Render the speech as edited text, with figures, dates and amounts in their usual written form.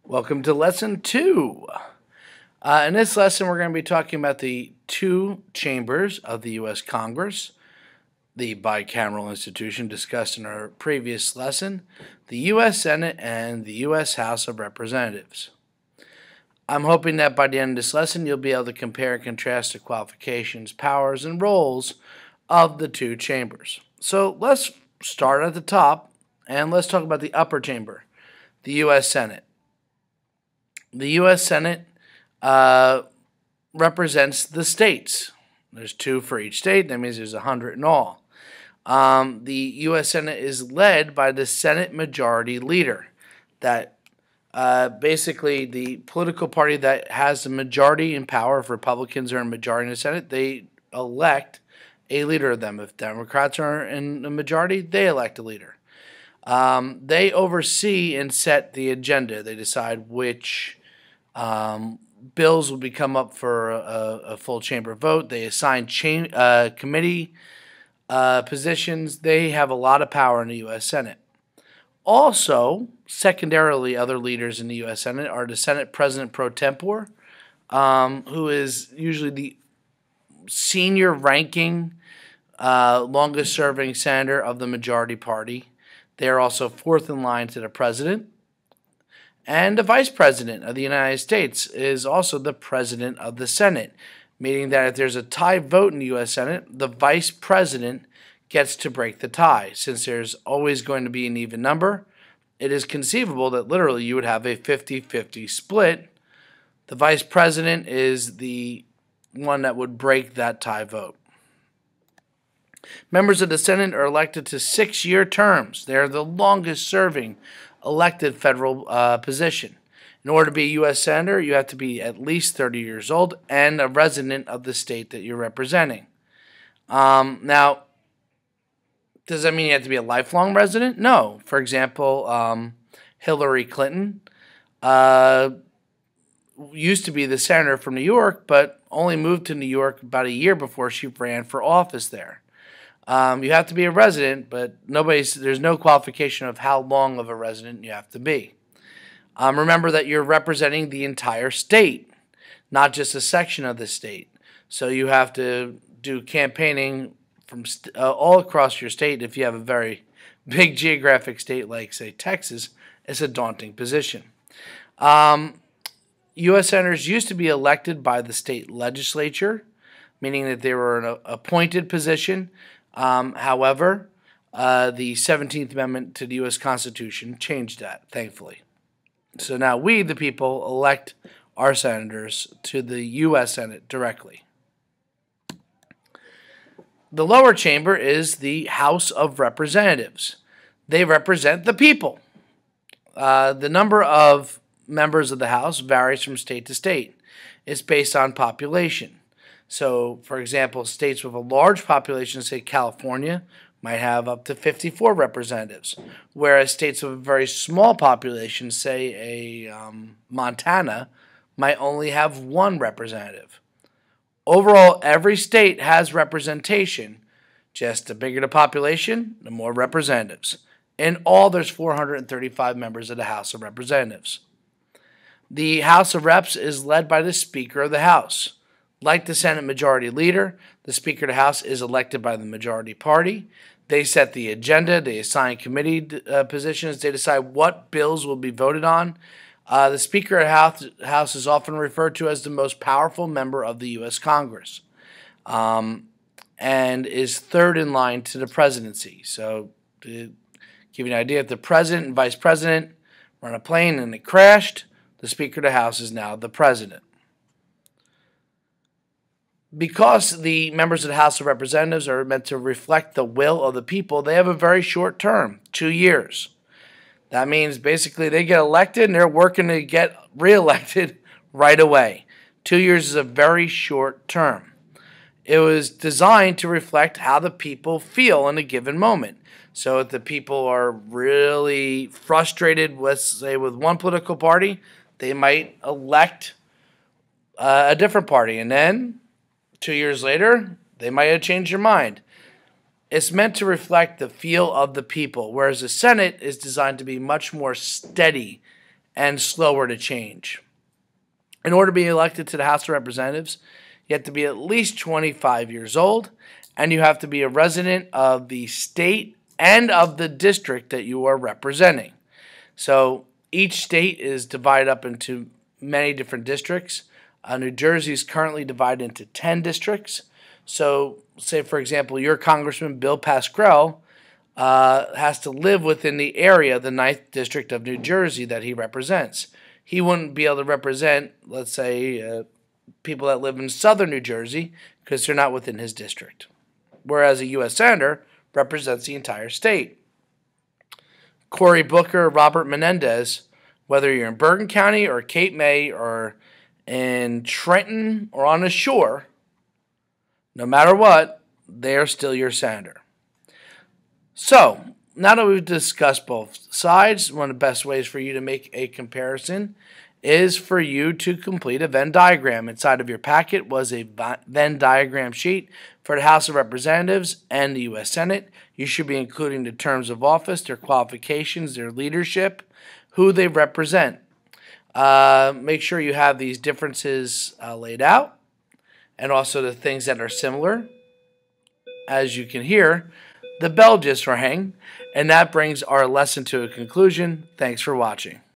Welcome to Lesson 2. In this lesson, we're going to be talking about the two chambers of the U.S. Congress, the bicameral institution discussed in our previous lesson, the U.S. Senate, and the U.S. House of Representatives. I'm hoping that by the end of this lesson, you'll be able to compare and contrast the qualifications, powers, and roles of the two chambers. So let's start at the top, and let's talk about the upper chamber, the U.S. Senate. The U.S. Senate represents the states. There's two for each state. That means there's 100 in all. The U.S. Senate is led by the Senate Majority Leader. That basically the political party that has the majority in power, if Republicans are in majority in the Senate, they elect a leader of them. If Democrats are in the majority, they elect a leader. They oversee and set the agenda. They decide which bills will come up for a full chamber vote. They assign committee positions. They have a lot of power in the U.S. Senate. Also, secondarily, other leaders in the U.S. Senate are the Senate President pro tempore, who is usually the senior ranking, longest serving senator of the majority party. They are also fourth in line to the president. And the Vice President of the United States is also the President of the Senate, meaning that if there's a tie vote in the U.S. Senate, the Vice President gets to break the tie. Since there's always going to be an even number, it is conceivable that literally you would have a 50-50 split. The Vice President is the one that would break that tie vote. Members of the Senate are elected to 6-year terms. They are the longest serving elected federal position. In order to be a U.S. Senator, you have to be at least 30 years old and a resident of the state that you're representing. Now, does that mean you have to be a lifelong resident? No. For example, Hillary Clinton used to be the senator from New York, but only moved to New York about a year before she ran for office there. You have to be a resident, but there's no qualification of how long of a resident you have to be. Remember that you're representing the entire state, not just a section of the state. So you have to do campaigning from all across your state. If you have a very big geographic state like, say, Texas, it's a daunting position. U.S. senators used to be elected by the state legislature, meaning that they were an appointed position. However, the 17th Amendment to the U.S. Constitution changed that, thankfully. So now we, the people, elect our senators to the U.S. Senate directly. The lower chamber is the House of Representatives. They represent the people. The number of members of the House varies from state to state. It's based on population. So, for example, states with a large population, say California, might have up to 54 representatives, whereas states with a very small population, say Montana, might only have one representative. Overall, every state has representation. Just the bigger the population, the more representatives. In all, there's 435 members of the House of Representatives. The House of Reps is led by the Speaker of the House. Like the Senate Majority Leader, the Speaker of the House is elected by the majority party. They set the agenda, they assign committee positions, they decide what bills will be voted on. The Speaker of the House is often referred to as the most powerful member of the U.S. Congress, and is third in line to the presidency. So to give you an idea, if the President and Vice President were on a plane and it crashed, the Speaker of the House is now the President. Because the members of the House of Representatives are meant to reflect the will of the people, they have a very short term, 2 years. That means basically they get elected and they're working to get reelected right away. 2 years is a very short term. It was designed to reflect how the people feel in a given moment. So if the people are really frustrated, let's say, with one political party, they might elect a different party, and then 2 years later, they might have changed their mind. It's meant to reflect the feel of the people, whereas the Senate is designed to be much more steady and slower to change. In order to be elected to the House of Representatives, you have to be at least 25 years old, and you have to be a resident of the state and of the district that you are representing. So each state is divided up into many different districts. New Jersey is currently divided into 10 districts. So, say, for example, your Congressman Bill Pascrell has to live within the area, the 9th District of New Jersey that he represents. He wouldn't be able to represent, let's say, people that live in southern New Jersey because they're not within his district. Whereas a U.S. Senator represents the entire state. Cory Booker, Robert Menendez, whether you're in Bergen County or Cape May or in Trenton or on the shore, no matter what, they are still your senator. So, now that we've discussed both sides, one of the best ways for you to make a comparison is for you to complete a Venn diagram. Inside of your packet was a Venn diagram sheet for the House of Representatives and the U.S. Senate. You should be including the terms of office, their qualifications, their leadership, who they represent. Make sure you have these differences laid out, and also the things that are similar. As you can hear, the bell just rang, and that brings our lesson to a conclusion. Thanks for watching.